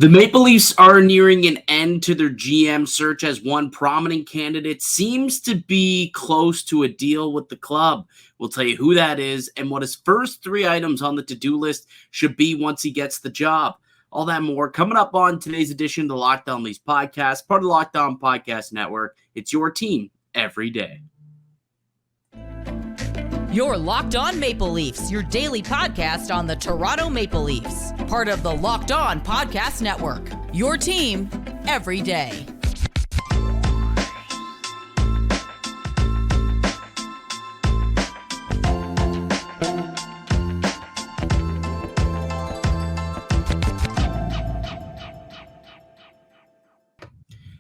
The Maple Leafs are nearing an end to their GM search as one prominent candidate seems to be close to a deal with the club. We'll tell you who that is and what his first three items on the to-do list should be once he gets the job. All that more coming up on today's edition of the Locked On Leafs podcast, part of the Locked On Podcast Network. It's your team every day. You're Locked On Maple Leafs, your daily podcast on the Toronto Maple Leafs. Part of the Locked On Podcast Network, your team every day.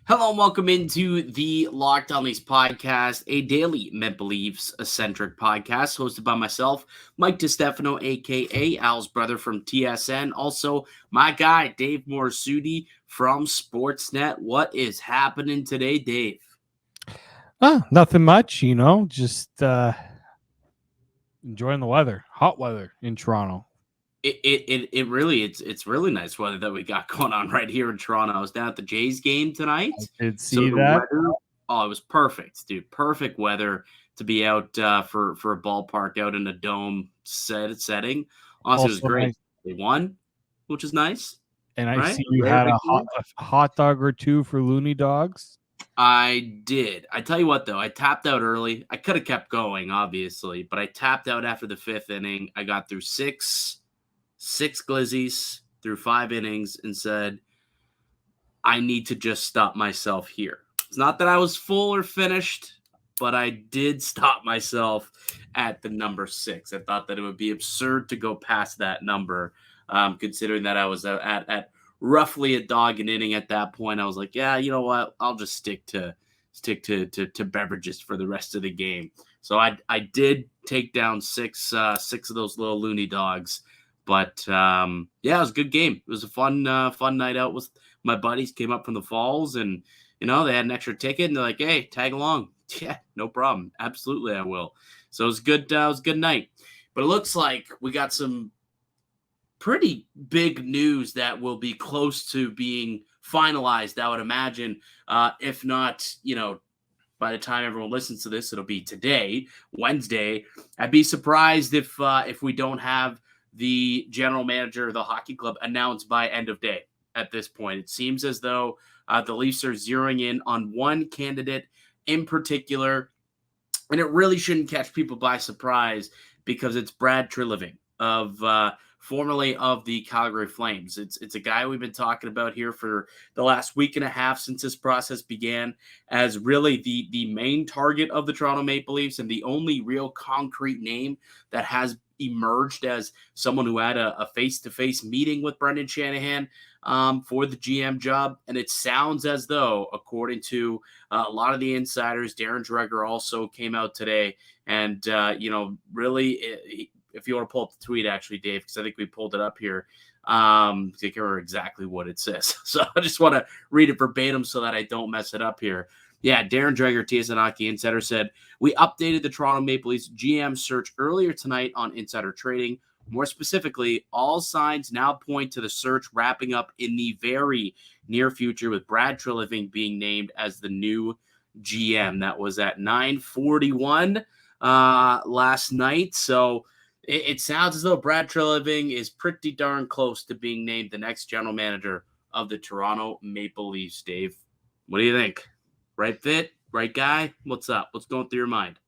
Hello and welcome into the Locked On Leafs podcast, a daily Maple Leafs-centric podcast hosted by myself, Mike DiStefano, a.k.a. Al's brother from TSN. Also, my guy, Dave Morassutti from Sportsnet. What is happening today, Dave? Nothing much, just enjoying the weather, hot weather in Toronto. It's really nice weather that we got going on right here in Toronto. I was down at the Jays game tonight. I did see that. It was perfect, dude. Perfect weather to be out for a ballpark out in a dome setting. Honestly, it was great. Nice. They won, which is nice. And I see you had a hot dog or two for Looney Dogs. I did. I tell you what, though, I tapped out early. I could have kept going, obviously, but I tapped out after the fifth inning. I got through six glizzies through 5 innings and said, I need to just stop myself here. It's not that I was full or finished, but I did stop myself at the number 6. I thought that it would be absurd to go past that number, considering that I was at roughly a dog an inning at that point. I was like, yeah, you know what? I'll just stick to beverages for the rest of the game. So I did take down six of those little loony dogs. But, it was a good game. It was a fun night out with my buddies. Came up from the Falls, and, they had an extra ticket, and they're like, hey, tag along. Yeah, no problem. Absolutely, I will. So it was good. It was a good night. But it looks like we got some pretty big news that will be close to being finalized, I would imagine. If not, by the time everyone listens to this, it'll be today, Wednesday. I'd be surprised if we don't have the general manager of the hockey club announced by end of day at this point. It seems as though the Leafs are zeroing in on one candidate in particular, and it really shouldn't catch people by surprise because it's Brad Treliving formerly of the Calgary Flames. It's a guy we've been talking about here for the last week and a half since this process began as really the main target of the Toronto Maple Leafs and the only real concrete name that has emerged as someone who had a face-to-face meeting with Brendan Shanahan for the GM job. And it sounds as though, according to a lot of the insiders, Darren Dreger also came out today and, really, if you want to pull up the tweet, actually, Dave, because I think we pulled it up here. I can't remember exactly what it says. So I just want to read it verbatim so that I don't mess it up here. Yeah, Darren Dreger, TSN Hockey Insider, said, we updated the Toronto Maple Leafs GM search earlier tonight on Insider Trading. More specifically, all signs now point to the search wrapping up in the very near future with Brad Treliving being named as the new GM. That was at 9:41 last night. So it sounds as though Brad Treliving is pretty darn close to being named the next general manager of the Toronto Maple Leafs. Dave, what do you think? Right fit, right guy? What's up? What's going through your mind?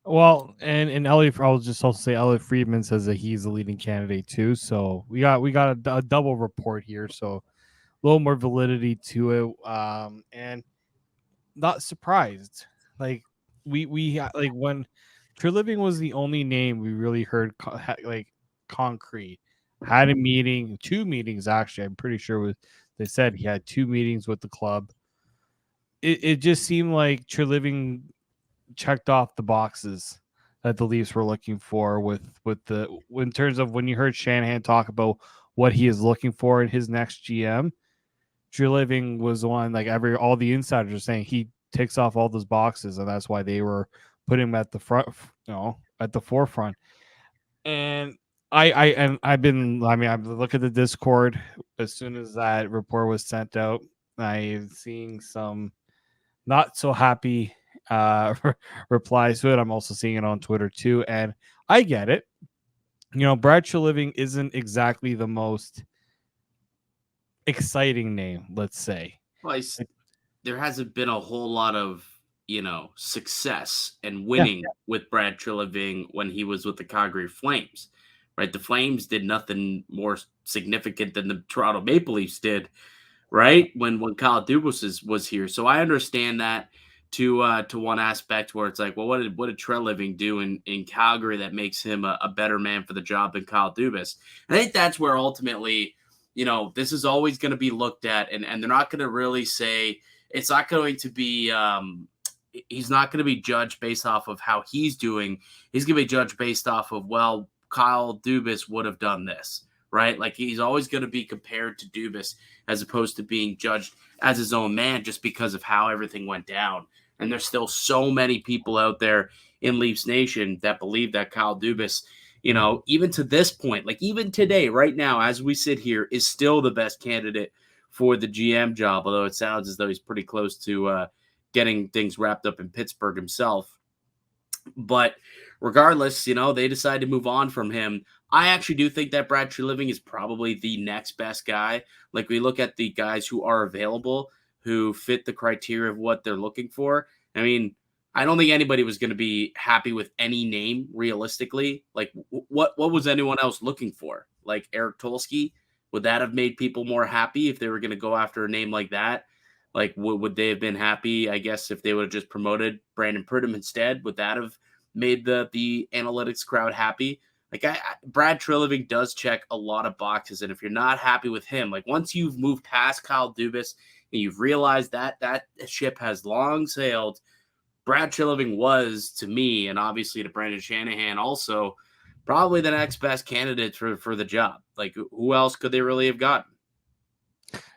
Well, and Elliot, I'll just also say Elliot Friedman says that he's the leading candidate too. So we got a double report here, so a little more validity to it. And not surprised. Like we when Treliving was the only name we really heard concrete. Had a meeting, 2 meetings actually. I'm pretty sure they said he had 2 meetings with the club. It just seemed like Treliving checked off the boxes that the Leafs were looking for in terms of when you heard Shanahan talk about what he is looking for in his next GM. Treliving was the one, all the insiders are saying he ticks off all those boxes, and that's why they were putting him at the front, at the forefront. And I've been look at the Discord as soon as that report was sent out. I'm seeing some not so happy replies to it. I'm also seeing it on Twitter too, and I get it. Brad Treliving isn't exactly the most exciting name, let's say. Well, there hasn't been a whole lot of success and Yeah. winning with Brad Treliving when he was with the Calgary Flames, right? The Flames did nothing more significant than the Toronto Maple Leafs did, right? When Kyle Dubas was here. So I understand that to one aspect where it's like, well, what did Treliving do in Calgary that makes him a better man for the job than Kyle Dubas? I think that's where ultimately, this is always going to be looked at, and they're not going to really say it's not going to be he's not going to be judged based off of how he's doing. He's going to be judged based off of, well, Kyle Dubas would have done this, right? Like he's always going to be compared to Dubas as opposed to being judged as his own man just because of how everything went down. And there's still so many people out there in Leafs Nation that believe that Kyle Dubas, even to this point, like even today, right now, as we sit here, is still the best candidate for the GM job, although it sounds as though he's pretty close to getting things wrapped up in Pittsburgh himself. But regardless, they decide to move on from him. I actually do think that Brad Treliving is probably the next best guy. Like we look at the guys who are available, who fit the criteria of what they're looking for. I mean, I don't think anybody was going to be happy with any name realistically. Like what was anyone else looking for? Like Eric Tolsky? Would that have made people more happy if they were going to go after a name like that? Like, would they have been happy, I guess, if they would have just promoted Brandon Pridham instead? Would that have made the analytics crowd happy? Like, Brad Treliving does check a lot of boxes, and if you're not happy with him, like once you've moved past Kyle Dubas and you've realized that ship has long sailed, Brad Treliving was, to me, and obviously to Brendan Shanahan also, probably the next best candidate for the job. Like, who else could they really have gotten?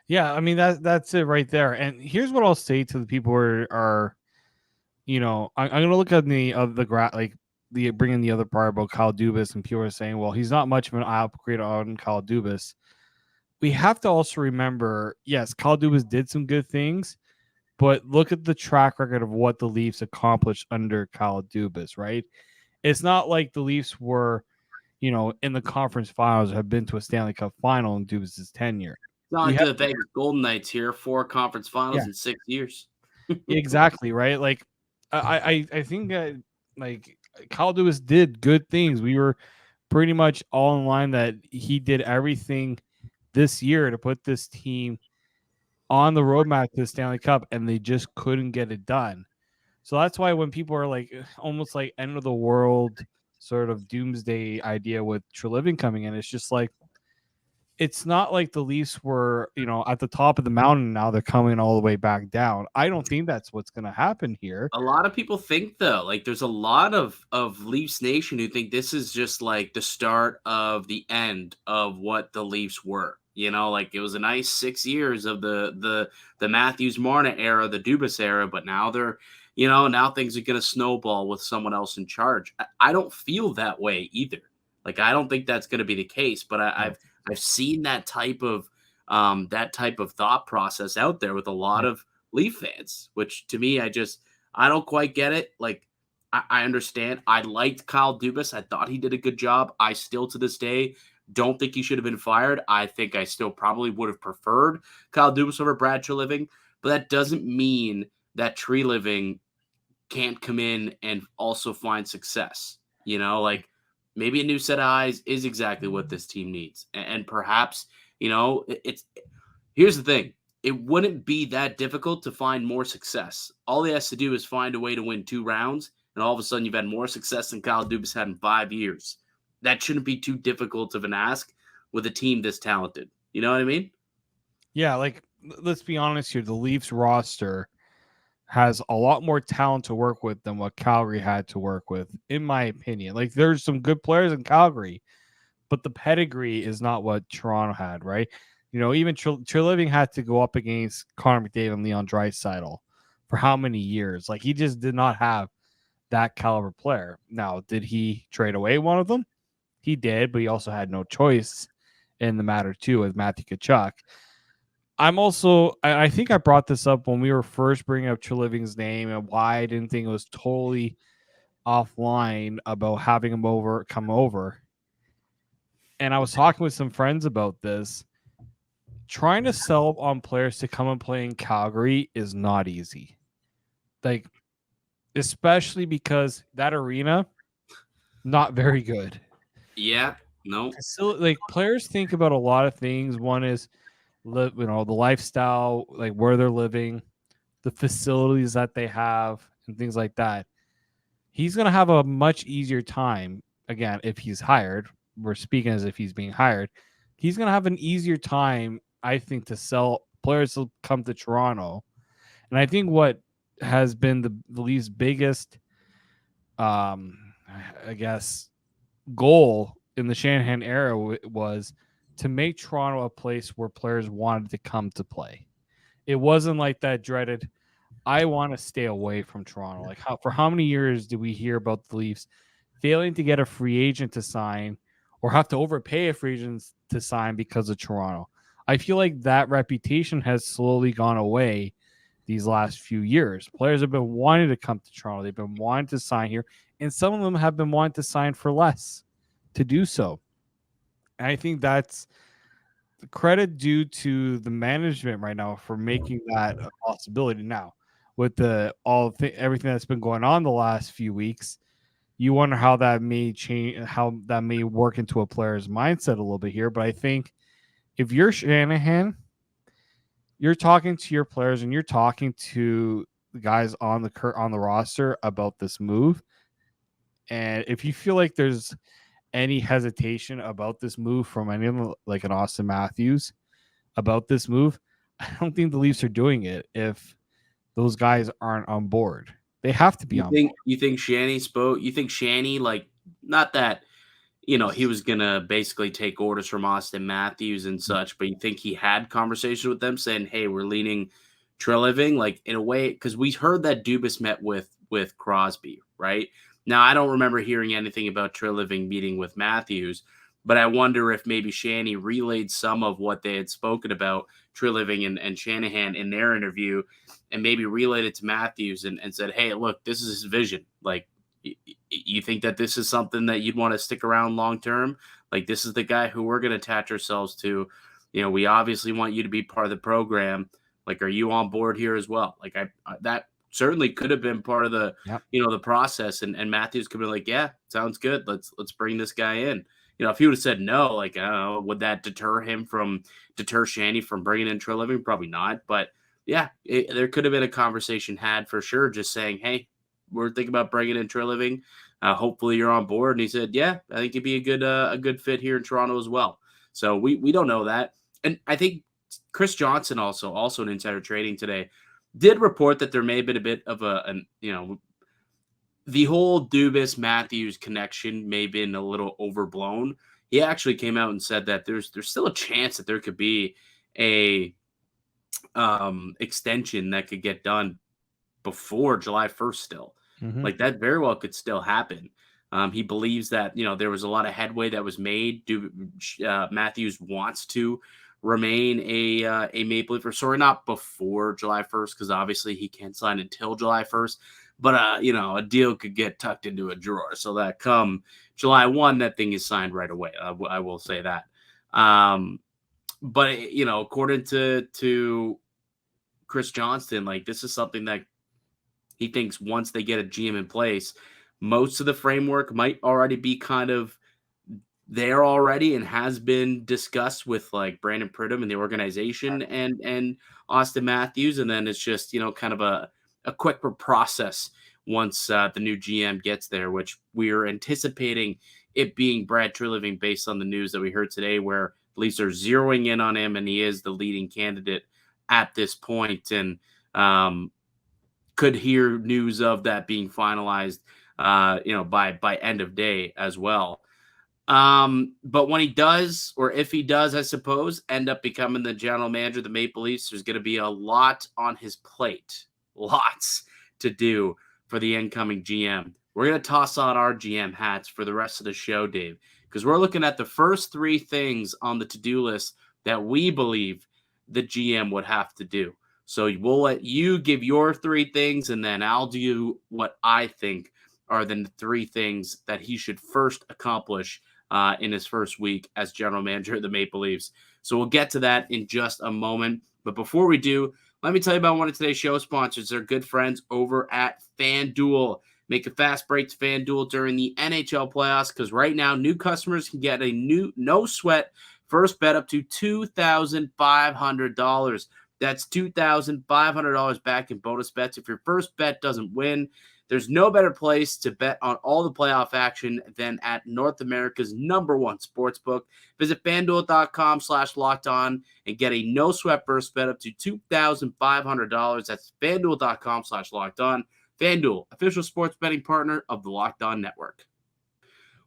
Yeah, I mean that's it right there. And here's what I'll say to the people who are I'm going to look at the bringing the other part about Kyle Dubas, and people are saying, well, he's not much of an upgrade on Kyle Dubas. We have to also remember, yes, Kyle Dubas did some good things, but look at the track record of what the Leafs accomplished under Kyle Dubas, right? It's not like the Leafs were, in the conference finals, have been to a Stanley Cup final in Dubas' tenure. It's not like the Vegas Golden Knights here, 4 conference finals in 6 years. Exactly, right? Like, I think that, like, Kyle Dubas did good things. We were pretty much all in line that he did everything this year to put this team on the roadmap to the Stanley Cup, and they just couldn't get it done. So that's why when people are like almost like end of the world sort of doomsday idea with Treliving coming in, it's just like it's not like the Leafs were, at the top of the mountain. Now they're coming all the way back down. I don't think that's what's going to happen here. A lot of people think, though, like there's a lot of Leafs Nation who think this is just like the start of the end of what the Leafs were. Like it was a nice 6 years of the Matthews Marner era, the Dubas era, but now they're, now things are going to snowball with someone else in charge. I don't feel that way either. Like I don't think that's going to be the case, but I've seen that type of thought process out there with a lot of Leaf fans, which to me, I don't quite get it. Like I understand. I liked Kyle Dubas. I thought he did a good job. I still to this day don't think he should have been fired. I think I still probably would have preferred Kyle Dubas over Brad Treliving, but that doesn't mean that Treliving can't come in and also find success. Like maybe a new set of eyes is exactly what this team needs. And perhaps, here's the thing. It wouldn't be that difficult to find more success. All he has to do is find a way to win 2 rounds, and all of a sudden you've had more success than Kyle Dubas had in 5 years. That shouldn't be too difficult of an ask with a team this talented. You know what I mean? Yeah, like, let's be honest here. The Leafs roster has a lot more talent to work with than what Calgary had to work with, in my opinion. Like, there's some good players in Calgary, but the pedigree is not what Toronto had, right? Even Treliving had to go up against Connor McDavid and Leon Draisaitl for how many years? Like, he just did not have that caliber player. Now, did he trade away one of them? He did, but he also had no choice in the matter too with Matthew Tkachuk. I think I brought this up when we were first bringing up Treliving's name and why I didn't think it was totally offline about having him come over. And I was talking with some friends about this. Trying to sell on players to come and play in Calgary is not easy. Like, especially because that arena, not very good. Yeah, no. Like, players think about a lot of things. One is, the lifestyle, like where they're living, the facilities that they have, and things like that. He's going to have a much easier time, again, if he's hired. We're speaking as if he's being hired. He's going to have an easier time, I think, to sell players to come to Toronto. And I think what has been the Leafs' biggest, I guess, goal in the Shanahan era was to make Toronto a place where players wanted to come to play. It wasn't like that dreaded, I want to stay away from Toronto. Like, for how many years did we hear about the Leafs failing to get a free agent to sign or have to overpay a free agent to sign because of Toronto? I feel like that reputation has slowly gone away these last few years. Players have been wanting to come to Toronto. They've been wanting to sign here, and some of them have been wanting to sign for less to do so. And I think that's the credit due to the management right now for making that a possibility. Now, with everything that's been going on the last few weeks, you wonder how that may change, how that may work into a player's mindset a little bit here. But I think if you're Shanahan, you're talking to your players and you're talking to the guys on the roster about this move. And if you feel like there's any hesitation about this move from any of them, like an Austin Matthews, about this move, I don't think the Leafs are doing it if those guys aren't on board. They have to be on board. You think Shanny spoke? You think Shanny, like, not that, he was going to basically take orders from Austin Matthews and such, but you think he had conversations with them saying, hey, we're leaning Treliving, like, in a way, because we heard that Dubas met with Crosby, right? Now, I don't remember hearing anything about Treliving meeting with Matthews, but I wonder if maybe Shanny relayed some of what they had spoken about Treliving and Shanahan in their interview and maybe relayed it to Matthews and said, hey, look, this is his vision. Like, you think that this is something that you'd want to stick around long term? Like, this is the guy who we're going to attach ourselves to. We obviously want you to be part of the program. Like, are you on board here as well? Like, that certainly could have been part of the, the process. And Matthews could be like, yeah, sounds good. Let's bring this guy in. If he would have said no, like, would that deter Shanny from bringing in Treliving? Probably not. But yeah, there could have been a conversation had for sure. Just saying, hey, we're thinking about bringing in Treliving. Hopefully you're on board. And he said, yeah, I think he'd be a good fit here in Toronto as well. So we don't know that. And I think Chris Johnson also in Insider Trading today did report that there may have been a bit of the whole Dubas Matthews connection may have been a little overblown. He actually came out and said that there's still a chance that there could be a extension that could get done before July 1st still. Mm-hmm. Like, that very well could still happen. He believes that, there was a lot of headway that was made. Matthews wants to remain a Maple Leaf, or sorry, not before July 1st, because obviously he can't sign until July 1st. But, a deal could get tucked into a drawer so that come July 1, that thing is signed right away. I will say that. But, according to Chris Johnston, like, this is something that he thinks once they get a GM in place, most of the framework might already be kind of there already and has been discussed with, like, Brandon Pridham and the organization and Austin Matthews. And then it's just, kind of a quicker process once the new GM gets there, which we're anticipating it being Brad Treliving based on the news that we heard today, where the Leafs are zeroing in on him and he is the leading candidate at this point. And could hear news of that being finalized, by end of day as well. But when he does, or if he does, I suppose, end up becoming the general manager of the Maple Leafs, there's going to be a lot on his plate, lots to do for the incoming GM. We're going to toss on our GM hats for the rest of the show, Dave. because we're looking at the first 3 things on the to-do list that we believe the GM would have to do. So we'll let you give your 3 things, and then I'll do what I think are the 3 things that he should first accomplish in his first week as general manager of the Maple Leafs. So we'll get to that in just a moment. But before we do, let me tell you about one of today's show sponsors. They're good friends over at FanDuel. Make a fast break to FanDuel during the NHL playoffs, because right now new customers can get a new no-sweat first bet up to $2,500. That's $2,500 back in bonus bets if your first bet doesn't win. There's no better place to bet on all the playoff action than at North America's #1 sportsbook. Visit FanDuel.com/lockedon and get a no-sweat first bet up to $2,500. That's FanDuel.com/lockedon. FanDuel, official sports betting partner of the Locked On Network.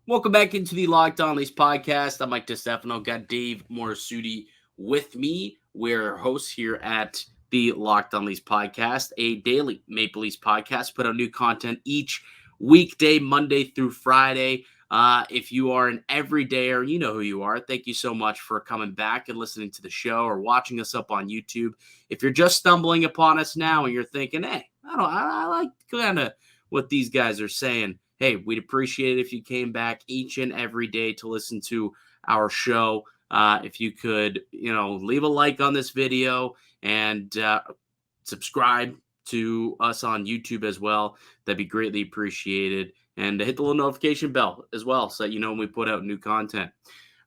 Welcome back into the Locked On Leafs podcast. I'm Mike DiStefano. Got Dave Morassutti with me. We're hosts here at the Locked On Leafs podcast, a daily Maple Leafs podcast. Put out new content each weekday, Monday through Friday. If you are an everydayer, you know who you are. Thank you so much for coming back and listening to the show or watching us up on YouTube. If you're just stumbling upon us now and you're thinking, hey, I like kind of what these guys are saying, hey, we'd appreciate it if you came back each and every day to listen to our show. If you could, leave a like on this video and subscribe to us on YouTube as well. That'd be greatly appreciated. And hit the little notification bell as well so that you know when we put out new content.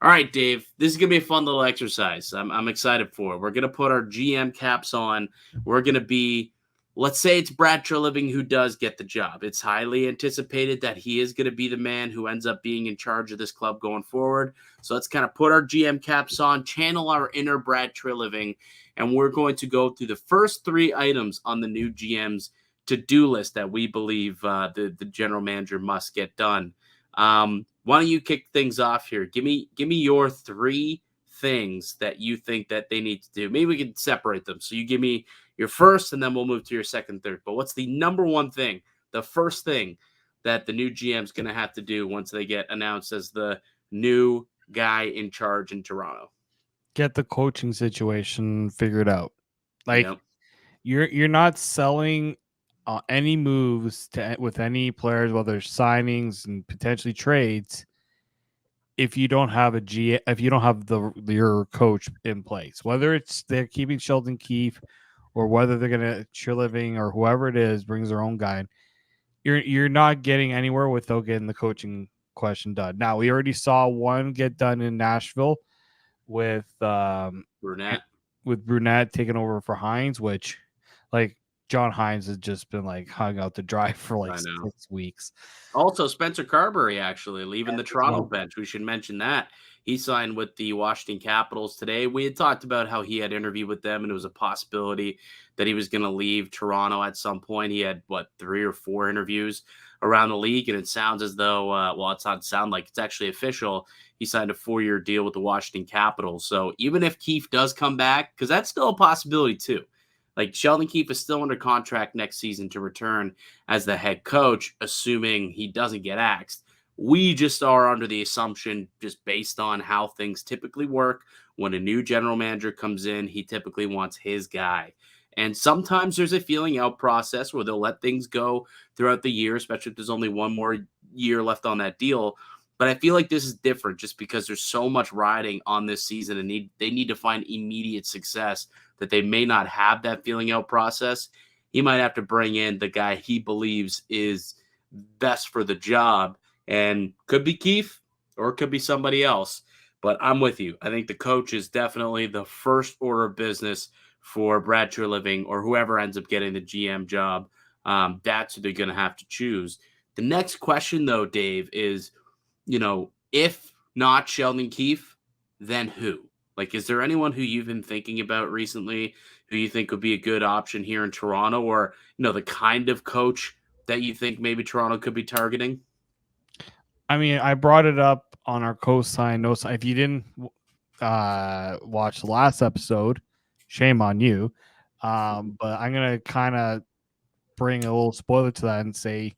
All right, Dave, this is going to be a fun little exercise. I'm excited for it. We're going to put our GM caps on. We're going to be, let's say it's Brad Treliving who does get the job. It's highly anticipated that he is going to be the man who ends up being in charge of this club going forward. So let's kind of put our GM caps on, channel our inner Brad Treliving, and we're going to go through the first 3 items on the new GM's to-do list that we believe the general manager must get done. Why don't you kick things off here? Give me your 3 things that you think that they need to do. Maybe we can separate them. So you give me your first, and then we'll move to your second, third. But what's the number one thing, the first thing that the new GM's going to have to do once they get announced as the new guy in charge in Toronto? Get the coaching situation figured out. Like, Yep. you're not selling any moves with any players, whether signings and potentially trades, if you don't have if you don't have your coach in place, whether it's they're keeping Sheldon Keefe or whether they're gonna Treliving or whoever it is brings their own guy, you're not getting anywhere without getting the coaching question done. Now, we already saw one get done in Nashville with Brunette taking over for Hines, which, like, John Hines has just been hung out to dry for 6 weeks. Also, Spencer Carberry actually leaving the Toronto bench. We should mention that. He signed with the Washington Capitals today. We had talked about how he had interviewed with them, and it was a possibility that he was going to leave Toronto at some point. He had, 3 or 4 interviews around the league, and it sounds as though, it's not sound like it's actually official. He signed a 4-year deal with the Washington Capitals. So even if Keefe does come back, because that's still a possibility too. Like, Sheldon Keefe is still under contract next season to return as the head coach, assuming he doesn't get axed. We just are under the assumption, just based on how things typically work, when a new general manager comes in, he typically wants his guy. And sometimes there's a feeling out process where they'll let things go throughout the year, especially if there's only one more year left on that deal. But I feel like this is different just because there's so much riding on this season, and they need to find immediate success that they may not have that feeling out process. He might have to bring in the guy he believes is best for the job, and could be Keefe or it could be somebody else. But I'm with you. I think the coach is definitely the first order of business for Brad Treliving or whoever ends up getting the GM job. That's who they're going to have to choose. The next question, though, Dave, is, if not Sheldon Keefe, then who? Like, is there anyone who you've been thinking about recently who you think would be a good option here in Toronto, or, the kind of coach that you think maybe Toronto could be targeting? I mean, I brought it up on our co-sign, no sign. If you didn't watch the last episode, shame on you. But I'm going to kind of bring a little spoiler to that and say,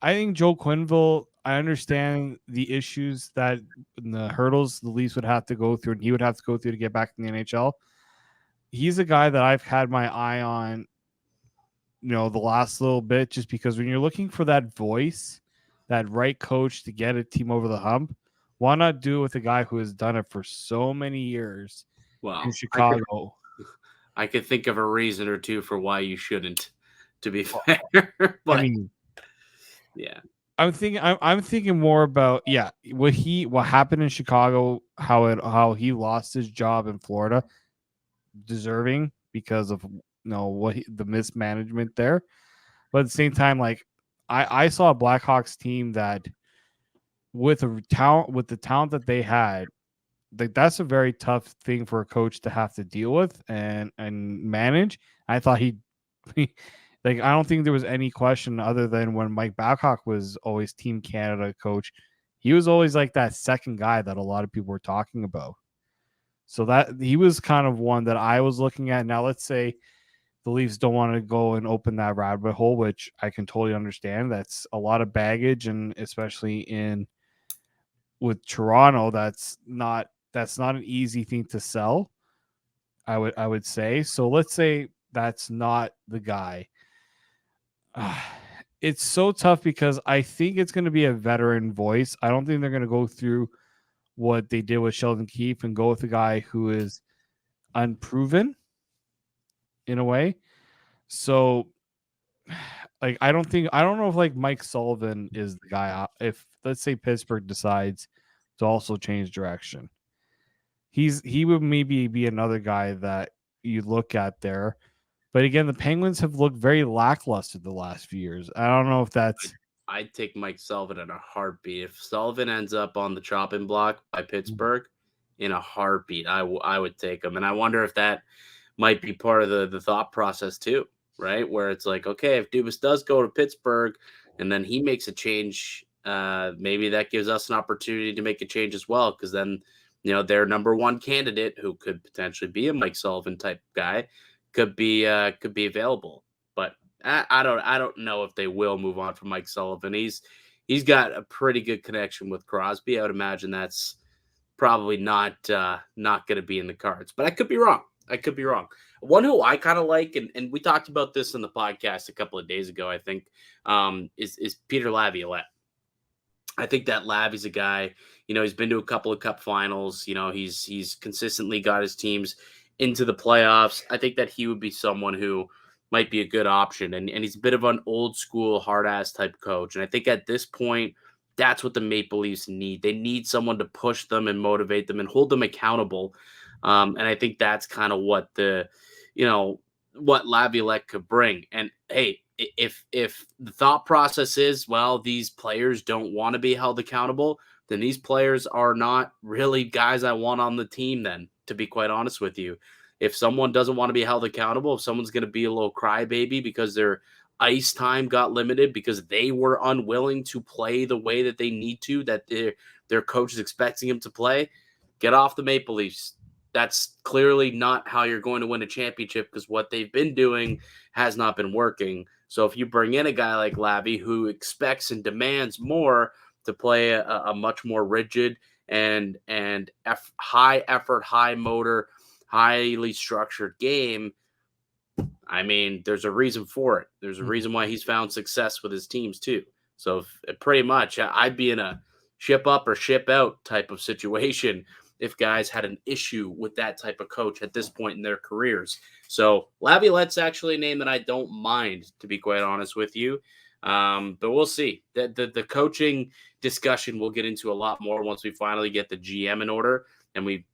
I think Joe Quenneville I understand the issues that the hurdles the Leafs would have to go through and he would have to go through to get back in the NHL. He's a guy that I've had my eye on, the last little bit, just because when you're looking for that voice, that right coach to get a team over the hump, why not do it with a guy who has done it for so many years Well, in Chicago? I could think of a reason or two for why you shouldn't, to be fair. But I mean, yeah. I'm thinking more about what happened in Chicago, how he lost his job in Florida, deserving because of the mismanagement there. But at the same time, like I saw a Blackhawks team that with the talent that they had, like that's a very tough thing for a coach to have to deal with and manage. I thought like I don't think there was any question other than when Mike Babcock was always Team Canada coach, he was always like that second guy that a lot of people were talking about. So that he was kind of one that I was looking at. Now let's say the Leafs don't want to go and open that rabbit hole, which I can totally understand. That's a lot of baggage, and especially with Toronto, that's not an easy thing to sell. I would say. So let's say that's not the guy. It's so tough because I think it's going to be a veteran voice. I don't think they're going to go through what they did with Sheldon Keefe and go with a guy who is unproven in a way. So like I don't know if like Mike Sullivan is the guy. If let's say Pittsburgh decides to also change direction, he would maybe be another guy that you look at there. But again, the Penguins have looked very lackluster the last few years. I don't know if that's. I'd take Mike Sullivan in a heartbeat. If Sullivan ends up on the chopping block by Pittsburgh, in a heartbeat, I would take him. And I wonder if that might be part of the thought process too, right? Where it's like, okay, if Dubas does go to Pittsburgh and then he makes a change, maybe that gives us an opportunity to make a change as well. Because then, their number one candidate, who could potentially be a Mike Sullivan type guy, could be available. But I don't know if they will move on from Mike Sullivan. He's got a pretty good connection with Crosby. I would imagine that's probably not going to be in the cards. But I could be wrong. One who I kind of like, and we talked about this in the podcast a couple of days ago, I think, is Peter Laviolette. I think that Lavi's a guy, he's been to a couple of cup finals. He's consistently got his teams into the playoffs. I think that he would be someone who might be a good option. And he's a bit of an old school, hard ass type coach. And I think at this point, that's what the Maple Leafs need. They need someone to push them and motivate them and hold them accountable. And I think that's kind of what what Laviolette could bring. And hey, if the thought process is, well, these players don't want to be held accountable, then these players are not really guys I want on the team then, to be quite honest with you. If someone doesn't want to be held accountable, if someone's going to be a little crybaby because their ice time got limited because they were unwilling to play the way that they need to, that their coach is expecting them to play, get off the Maple Leafs. That's clearly not how you're going to win a championship, because what they've been doing has not been working. So if you bring in a guy like Lavi who expects and demands more to play a much more rigid and high effort, high motor, highly structured game, I mean, there's a reason for it. There's a reason why he's found success with his teams too. So pretty much I'd be in a ship up or ship out type of situation if guys had an issue with that type of coach at this point in their careers. So Laviolette's actually a name that I don't mind, to be quite honest with you. But we'll see. The coaching discussion we'll get into a lot more once we finally get the GM in order, and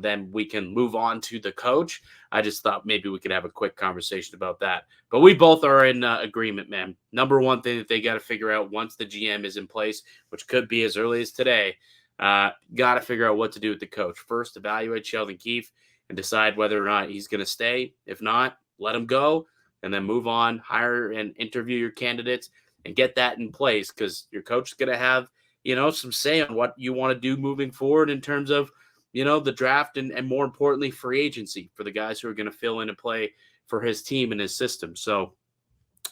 then we can move on to the coach. I just thought maybe we could have a quick conversation about that. But we both are in agreement, man. Number one thing that they got to figure out once the GM is in place, which could be as early as today, got to figure out what to do with the coach. First, evaluate Sheldon Keefe and decide whether or not he's going to stay. If not, let him go, and then move on, hire and interview your candidates and get that in place, because your coach is going to have, some say on what you want to do moving forward in terms of, the draft and more importantly, free agency for the guys who are going to fill in and play for his team and his system. So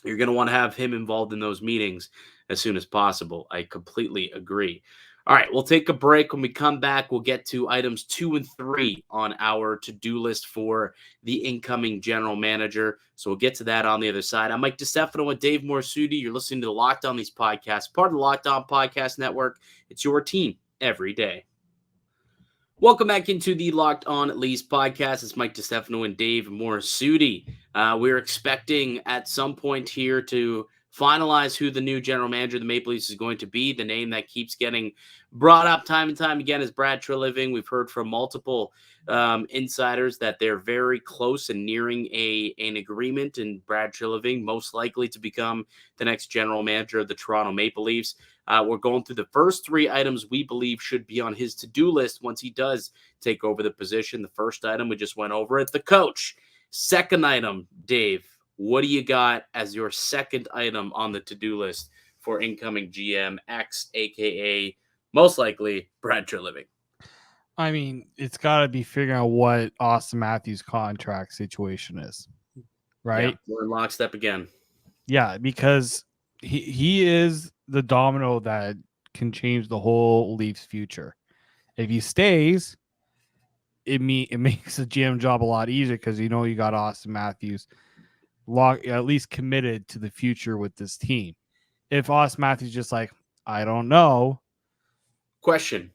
you're going to want to have him involved in those meetings. as soon as possible. I completely agree. All right, we'll take a break. When we come back, we'll get to items 2 and 3 on our to-do list for the incoming general manager. So we'll get to that on the other side. I'm Mike DiStefano and Dave Morassutti. You're listening to the Locked On Leafs podcast, part of the Locked On Podcast Network. It's your team every day. Welcome back into the Locked On Leafs podcast. It's Mike DiStefano and Dave Morassutti. We're expecting at some point here to finalize who the new general manager of the Maple Leafs is going to be. The name that keeps getting brought up time and time again is Brad Treliving. We've heard from multiple insiders that they're very close and nearing an agreement, and Brad Treliving most likely to become the next general manager of the Toronto Maple Leafs. We're going through the first 3 items we believe should be on his to-do list once he does take over the position. The first item, we just went over it, the coach. Second item, Dave, what do you got as your second item on the to-do list for incoming GM X, a.k.a. most likely Brad Treliving? I mean, it's got to be figuring out what Austin Matthews' contract situation is, right? Yeah, we're in lockstep again. Yeah, because he is the domino that can change the whole Leafs future. If he stays, it makes the GM job a lot easier because you got Austin Matthews at least committed to the future with this team. If Austin Matthews just like, I don't know. Question.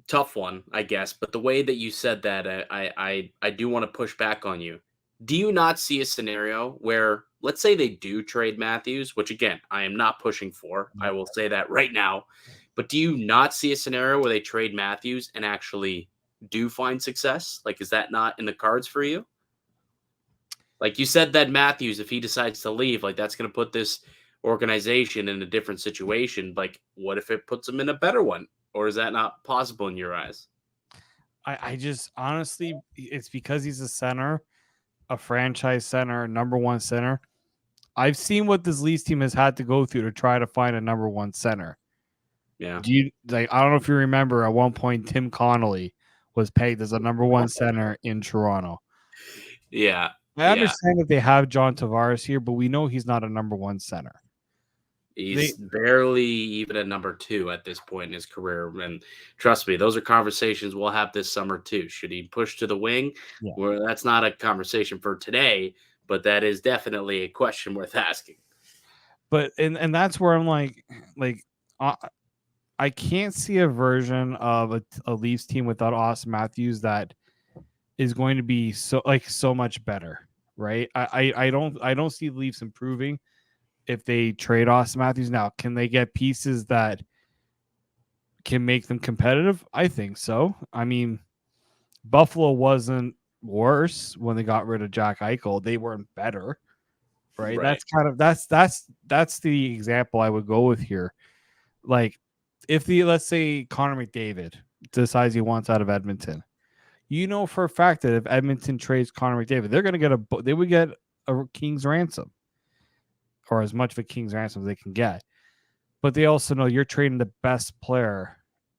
Tough one, I guess. But the way that you said that, I do want to push back on you. Do you not see a scenario where, let's say they do trade Matthews, which again, I am not pushing for. I will say that right now. But do you not see a scenario where they trade Matthews and actually do find success? Like, is that not in the cards for you? Like you said that Matthews, if he decides to leave, like that's going to put this organization in a different situation. Like, what if it puts them in a better one? Or is that not possible in your eyes? I just honestly, it's because he's a center, a franchise center, number 1 center. I've seen what this Leafs team has had to go through to try to find a number 1 center. Yeah. I don't know if you remember at one point Tim Connolly was pegged as a number 1 center in Toronto. Yeah. I understand that they have John Tavares here, but we know he's not a number 1 center. He's barely even a number 2 at this point in his career. And trust me, those are conversations we'll have this summer too. Should he push to the wing? Yeah. Well, that's not a conversation for today, but that is definitely a question worth asking. But and that's where I'm like I can't see a version of a Leafs team without Austin Matthews that is going to be so much better, right? I don't see the Leafs improving if they trade Austin Matthews. Now, can they get pieces that can make them competitive? I think so. I mean, Buffalo wasn't worse when they got rid of Jack Eichel. They weren't better, right? That's the example I would go with here. Like, if let's say Connor McDavid decides he wants out of Edmonton, for a fact that if Edmonton trades Connor McDavid, they would get a king's ransom, or as much of a king's ransom as they can get. But they also know you're trading the best player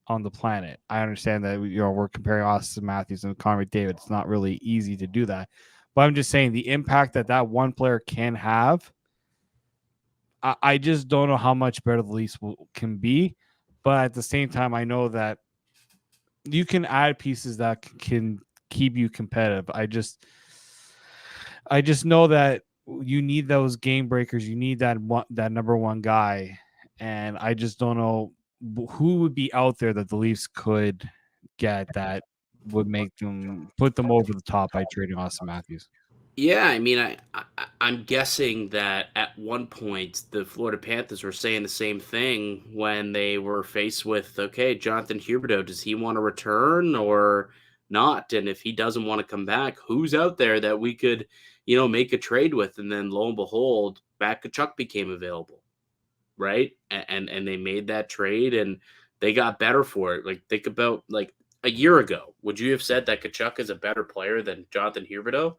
on the planet. I understand that we're comparing Austin Matthews and Connor McDavid. It's not really easy to do that, but I'm just saying the impact that one player can have. I just don't know how much better the Leafs can be. But at the same time, I know that you can add pieces that can keep you competitive. I just know that you need those game breakers. You need that number 1 guy, and I just don't know who would be out there that the Leafs could get that would put them over the top by trading Austin Matthews. Yeah, I mean, I'm guessing that at one point the Florida Panthers were saying the same thing when they were faced with, okay, Jonathan Huberdeau, does he want to return or not? And if he doesn't want to come back, who's out there that we could, make a trade with? And then lo and behold, Matt Tkachuk became available, right? And they made that trade and they got better for it. Like, think about like a year ago, would you have said that Tkachuk is a better player than Jonathan Huberdeau?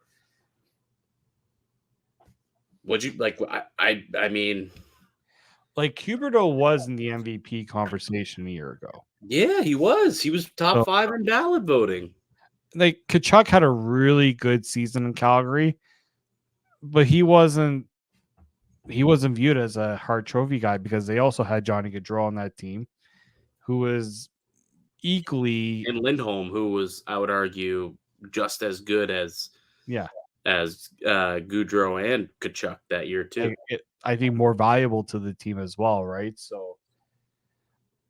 Would you like? I mean, like Huberdeau was in the MVP conversation a year ago. Yeah, he was. He was top 5 in ballot voting. Like Tkachuk had a really good season in Calgary, but he wasn't he wasn't viewed as a hard trophy guy because they also had Johnny Gaudreau on that team, who was equally, And Lindholm, who was, I would argue, just as good as yeah, Gaudreau and Kachuk that year too. I think more valuable to the team as well, right? So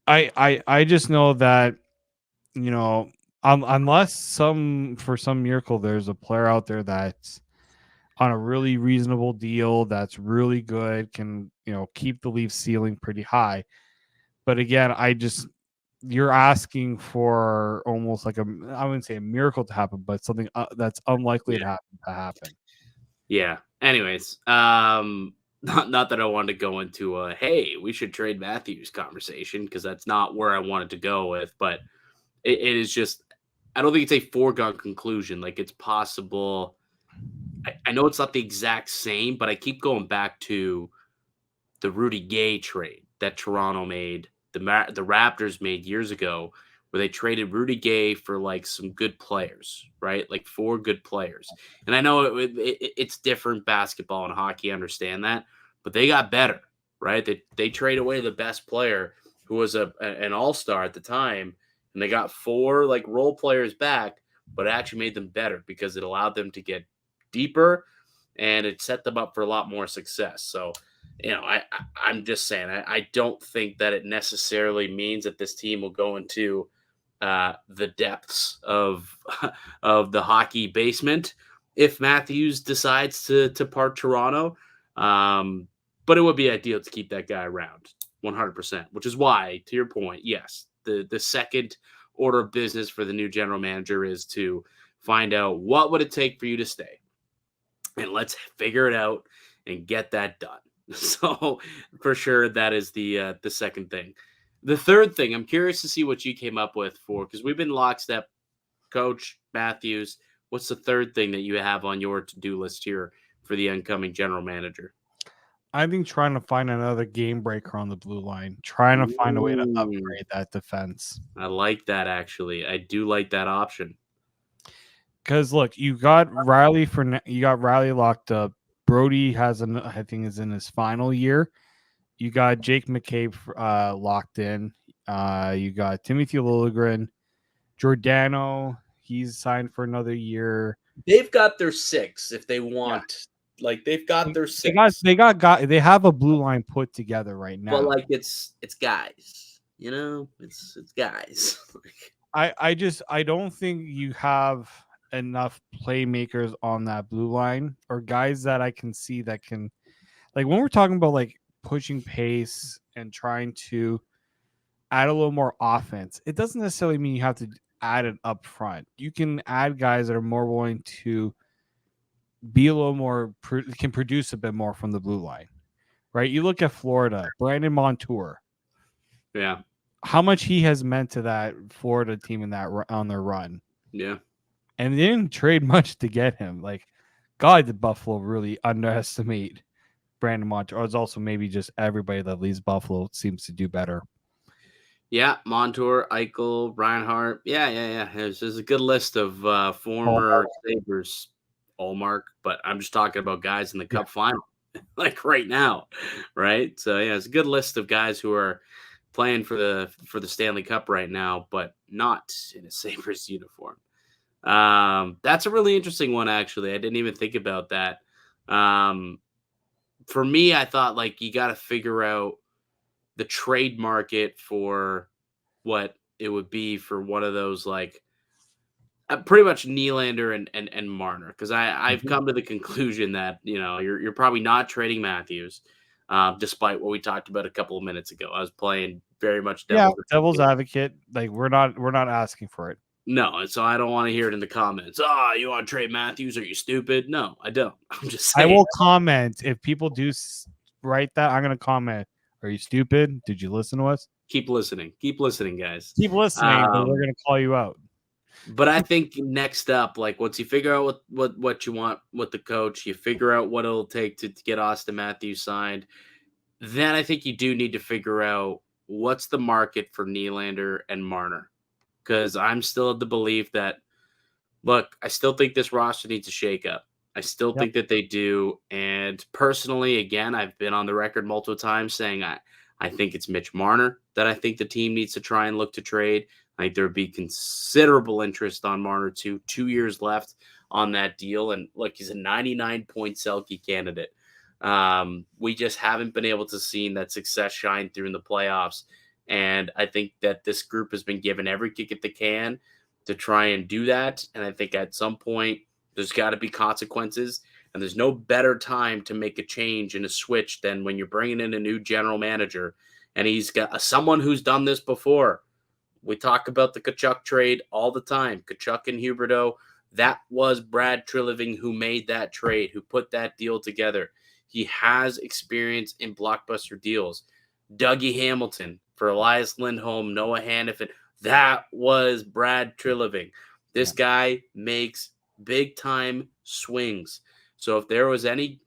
I just know that, you know, unless for some miracle there's a player out there that's on a really reasonable deal, that's really good, can, you know, keep the Leafs ceiling pretty high. But again, you're asking for almost like I wouldn't say a miracle to happen, but something that's unlikely to happen. Yeah. Anyways, not that I wanted to go into a hey, we should trade Matthews conversation, because that's not where I wanted to go with, but it is just, I don't think it's a foregone conclusion. Like, it's possible. I know it's not the exact same, but I keep going back to the Rudy Gay trade that Toronto made, the Raptors made years ago, where they traded Rudy Gay for like some good players, right? Like 4 good players. And I know it's different basketball and hockey, I understand that, but they got better, right? They trade away the best player, who was an all-star at the time, and they got 4 like role players back, but it actually made them better because it allowed them to get deeper and it set them up for a lot more success. So, you know, I'm just saying, I don't think that it necessarily means that this team will go into the depths of of the hockey basement if Matthews decides to part Toronto. But it would be ideal to keep that guy around 100%, which is why, to your point, yes, the second order of business for the new general manager is to find out what would it take for you to stay, and let's figure it out and get that done. So for sure, that is the second thing. The third thing, I'm curious to see what you came up with for, because we've been lockstep, Coach Matthews. What's the third thing that you have on your to-do list here for the incoming general manager? I think trying to find another game breaker on the blue line, trying to find a way to upgrade that defense. I like that, actually. I do like that option. Because look, you got Riley locked up. Brody I think is in his final year. You got Jake McCabe locked in. You got Timothy Liljegren, Giordano. He's signed for another year. They've got their 6 if they want. Yeah. Like, they've got their 6. They have a blue line put together right now. But like, it's guys, you know, it's guys. I don't think you have enough playmakers on that blue line, or guys that I can see that can, like, when we're talking about like pushing pace and trying to add a little more offense, it doesn't necessarily mean you have to add it up front. You can add guys that are more willing to be a little more, can produce a bit more from the blue line, right? You look at Florida, Brandon Montour. Yeah. How much he has meant to that Florida team in that on their run. Yeah. And they didn't trade much to get him. Like, God, did Buffalo really underestimate Brandon Montour? Or it's also maybe just everybody that leaves Buffalo seems to do better. Yeah, Montour, Eichel, Reinhart. Yeah. There's a good list of former Sabres, Allmark, but I'm just talking about guys in the Cup final, like right now, right? So yeah, it's a good list of guys who are playing for the Stanley Cup right now, but not in a Sabres uniform. That's a really interesting one, actually. I didn't even think about that. For me, I thought, like, you got to figure out the trade market for what it would be for one of those, like, pretty much Nylander and Marner, because I've come to the conclusion that, you know, you're probably not trading Matthews, despite what we talked about a couple of minutes ago. I was playing very much devil's advocate. Like, we're not asking for it. No, and so I don't want to hear it in the comments. Oh, you want to trade Matthews? Are you stupid? No, I don't. I'm just saying. I will comment if people do write that. I'm going to comment. Are you stupid? Did you listen to us? Keep listening. Keep listening, guys. Keep listening, but we're going to call you out. But I think next up, like, once you figure out what you want with the coach, you figure out what it'll take to get Austin Matthews signed, then I think you do need to figure out what's the market for Nylander and Marner. Because I'm still of the belief that, look, I still think this roster needs a shakeup. I still think that they do. And personally, again, I've been on the record multiple times saying I think it's Mitch Marner that I think the team needs to try and look to trade. I think there would be considerable interest on Marner too. 2 years left on that deal. And look, he's a 99-point Selke candidate. We just haven't been able to see that success shine through in the playoffs. And I think that this group has been given every kick at the can to try and do that. And I think at some point there's got to be consequences. And there's no better time to make a change and a switch than when you're bringing in a new general manager. And he's got someone who's done this before. We talk about the Tkachuk trade all the time. Tkachuk and Huberdeau. That was Brad Treliving who made that trade, who put that deal together. He has experience in blockbuster deals. Dougie Hamilton for Elias Lindholm, Noah Hannafin. That was Brad Treliving. This guy makes big-time swings. So if there was any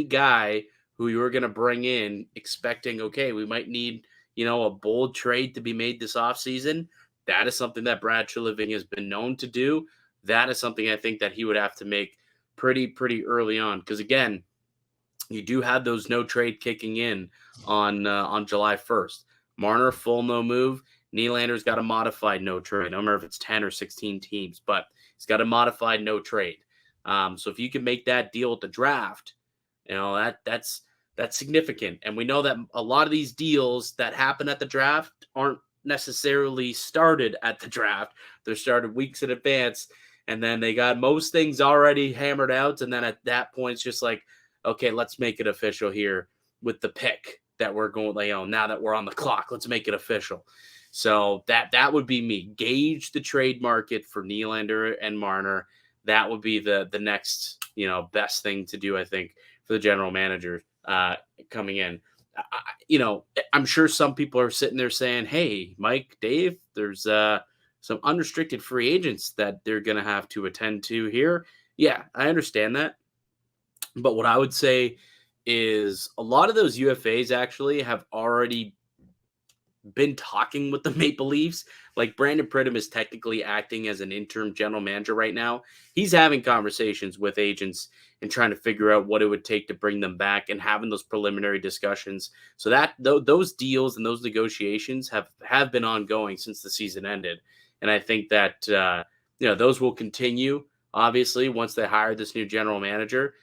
guy who you were going to bring in expecting, okay, we might need, a bold trade to be made this offseason, that is something that Brad Treliving has been known to do. That is something I think that he would have to make pretty early on. Because, again, you do have those no trade kicking in on July 1st. Marner, full no move. Nylander's got a modified no trade. I don't remember if it's 10 or 16 teams, but he's got a modified no trade. So if you can make that deal at the draft, that's significant. And we know that a lot of these deals that happen at the draft aren't necessarily started at the draft. They're started weeks in advance, and then they got most things already hammered out. And then at that point, it's just like, okay, let's make it official here with the pick that we're going, now that we're on the clock, let's make it official. So that would be me. Gauge the trade market for Nylander and Marner. That would be the next, best thing to do, I think, for the general manager coming in. I'm sure some people are sitting there saying, hey, Mike, Dave, there's some unrestricted free agents that they're going to have to attend to here. Yeah, I understand that. But what I would say is a lot of those UFAs actually have already been talking with the Maple Leafs. Like Brandon Pridham is technically acting as an interim general manager right now. He's having conversations with agents and trying to figure out what it would take to bring them back and having those preliminary discussions. So that those deals and those negotiations have been ongoing since the season ended. And I think that, those will continue, obviously, once they hire this new general manager.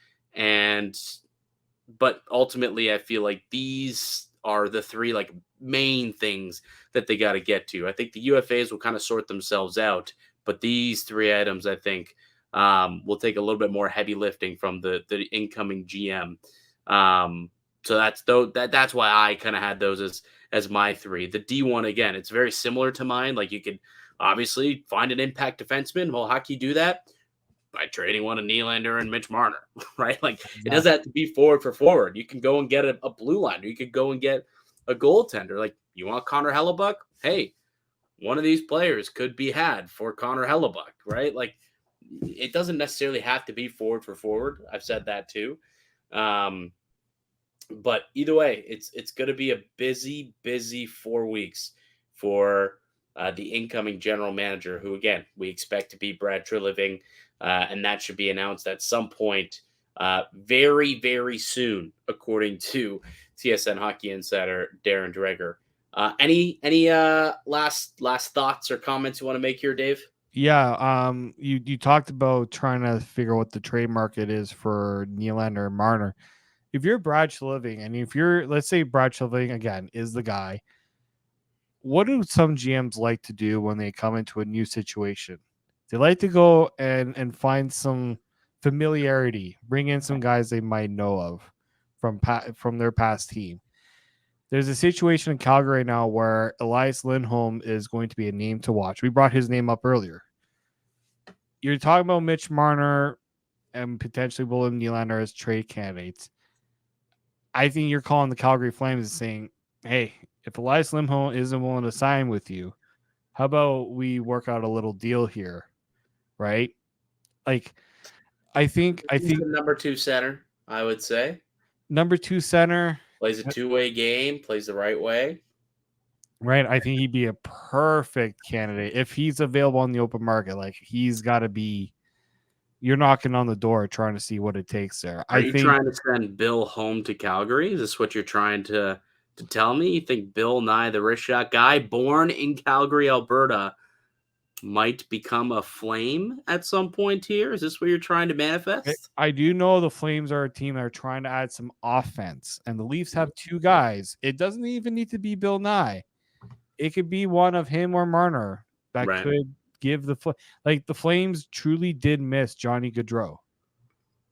But ultimately, I feel like these are the three main things that they got to get to. I think the UFAs will kind of sort themselves out, but these three items, I think, will take a little bit more heavy lifting from the incoming GM. So that's why I kind of had those as my three. The D1, again, it's very similar to mine. Like, you could obviously find an impact defenseman. Well, how can you do that? By trading one of Nylander and Mitch Marner, right? Like, It doesn't have to be forward for forward. You can go and get a blue liner. You could go and get a goaltender. Like, you want Connor Hellebuck? Hey, one of these players could be had for Connor Hellebuck, right? Like, it doesn't necessarily have to be forward for forward. I've said that too. But either way, it's going to be a busy 4 weeks for the incoming general manager, who, again, we expect to be Brad Treliving. And that should be announced at some point very soon, according to TSN Hockey Insider Darren Dreger. Any last thoughts or comments you want to make here, Dave? Yeah, you talked about trying to figure out what the trade market is for Nylander and Marner. If you're Brad Treliving, and let's say Brad Treliving again is the guy, what do some GMs like to do when they come into a new situation? They like to go and find some familiarity, bring in some guys they might know of from their past team. There's a situation in Calgary right now where Elias Lindholm is going to be a name to watch. We brought his name up earlier. You're talking about Mitch Marner and potentially William Nylander as trade candidates. I think you're calling the Calgary Flames and saying, hey, if Elias Lindholm isn't willing to sign with you, how about we work out a little deal here? Right? Like, I think the number 2 center, I would say. Number 2 center plays a two-way game, plays the right way. Right. I think he'd be a perfect candidate if he's available on the open market. Like, he's got to be you're knocking on the door trying to see what it takes there. Are you trying to send Bill home to Calgary? Is this what you're trying to tell me? You think Bill Nye, the wrist shot guy, born in Calgary, Alberta, might become a Flame at some point here? Is this what you're trying to manifest? I do know the Flames are a team that are trying to add some offense, and the Leafs have two guys. It doesn't even need to be Bill Nye. It could be one of him or Marner that could give the Flames truly did miss Johnny Gaudreau.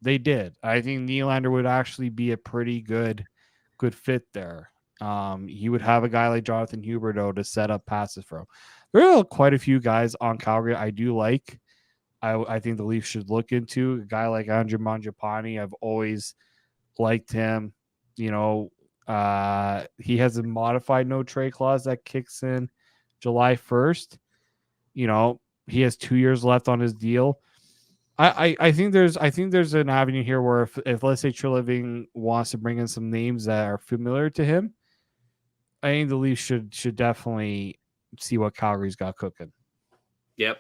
They did. I think Nylander would actually be a pretty good fit there. He would have a guy like Jonathan Huberdeau to set up passes for him. There are quite a few guys on Calgary I do like. I think the Leafs should look into a guy like Andrew Mangiapane. I've always liked him. You know, he has a modified no trade clause that kicks in July 1st. You know, he has 2 years left on his deal. I think there's an avenue here where if let's say Treliving wants to bring in some names that are familiar to him, I think the Leafs should definitely see what Calgary's got cooking. Yep.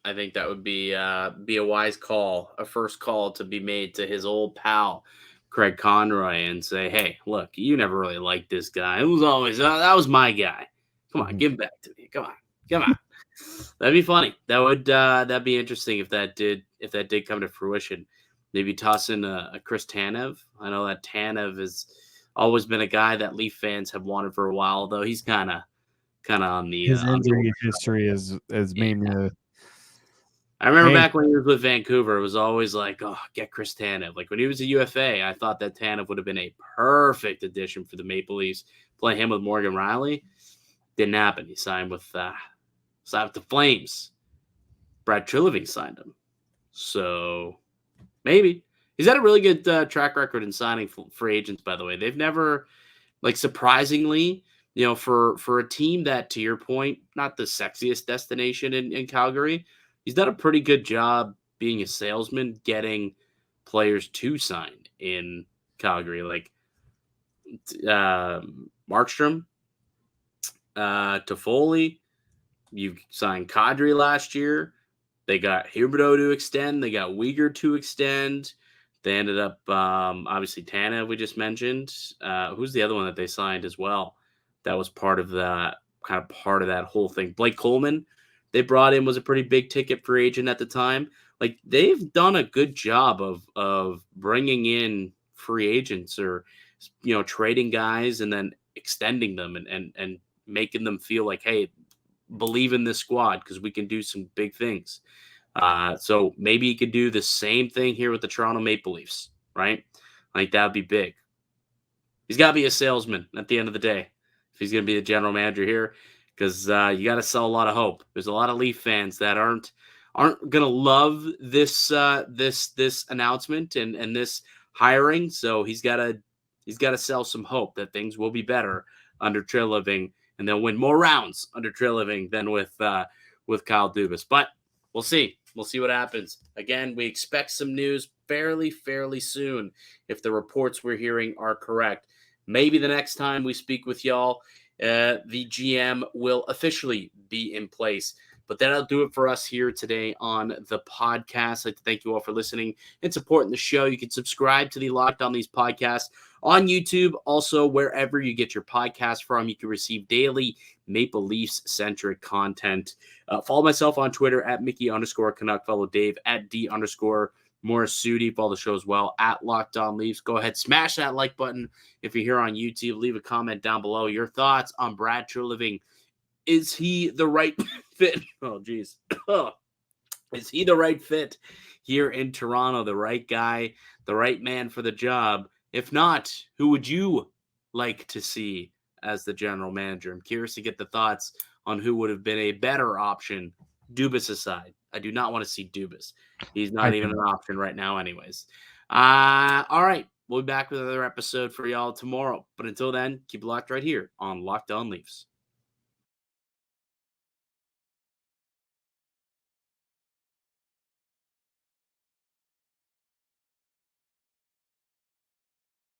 I think that would be a wise call, a first call to be made to his old pal Craig Conroy and say, "Hey, look, you never really liked this guy. It was always that was my guy. Come on, give him back to me. Come on." That'd be funny. That'd be interesting if that did come to fruition. Maybe toss in a Chris Tanev. I know that Tanev has always been a guy that Leaf fans have wanted for a while, though he's kind of on the his injury history is made me. I remember back when he was with Vancouver, it was always like, oh, get Chris Tanev. Like when he was a UFA, I thought that Tanev would have been a perfect addition for the Maple Leafs. Play him with Morgan Riley. Didn't happen. He signed with the Flames. Brad Treliving signed him. So maybe. He's had a really good track record in signing free agents, by the way. They've never, surprisingly, for a team that, to your point, not the sexiest destination in Calgary, he's done a pretty good job being a salesman, getting players to sign in Calgary. Like Markstrom, Toffoli. You signed Kadri last year. They got Huberdeau to extend. They got Uyghur to extend. They ended up, obviously, Tanev, we just mentioned. Who's the other one that they signed as well? That was part of that whole thing. Blake Coleman, they brought in, was a pretty big ticket free agent at the time. Like, they've done a good job of bringing in free agents or, trading guys and then extending them and making them feel like, hey, believe in this squad because we can do some big things. So maybe he could do the same thing here with the Toronto Maple Leafs, right? Like, that would be big. He's got to be a salesman at the end of the day if he's going to be the general manager here, because you got to sell a lot of hope. There's a lot of Leaf fans that aren't going to love this announcement and this hiring. So he's got to sell some hope that things will be better under Treliving, and they'll win more rounds under Treliving than with Kyle Dubas. But we'll see. We'll see what happens. Again, we expect some news fairly soon if the reports we're hearing are correct. Maybe the next time we speak with y'all, the GM will officially be in place. But that'll do it for us here today on the podcast. I'd like to thank you all for listening and supporting the show. You can subscribe to the Locked On Leafs podcast on YouTube. Also, wherever you get your podcast from, you can receive daily Maple Leafs-centric content. Follow myself on Twitter at Mickey_Canuck. Follow Dave at D_Morassutti. Follow the show as well at Locked On Leafs. Go ahead, smash that like button if you're here on YouTube. Leave a comment down below. Your thoughts on Brad Treliving. Is he the right fit? Oh, geez. Is he the right fit here in Toronto? The right guy, the right man for the job? If not, who would you like to see as the general manager? I'm curious to get the thoughts on who would have been a better option, Dubas aside. I do not want to see Dubas. He's not even an option right now anyways. All right. We'll be back with another episode for y'all tomorrow. But until then, keep it locked right here on Locked On Leafs.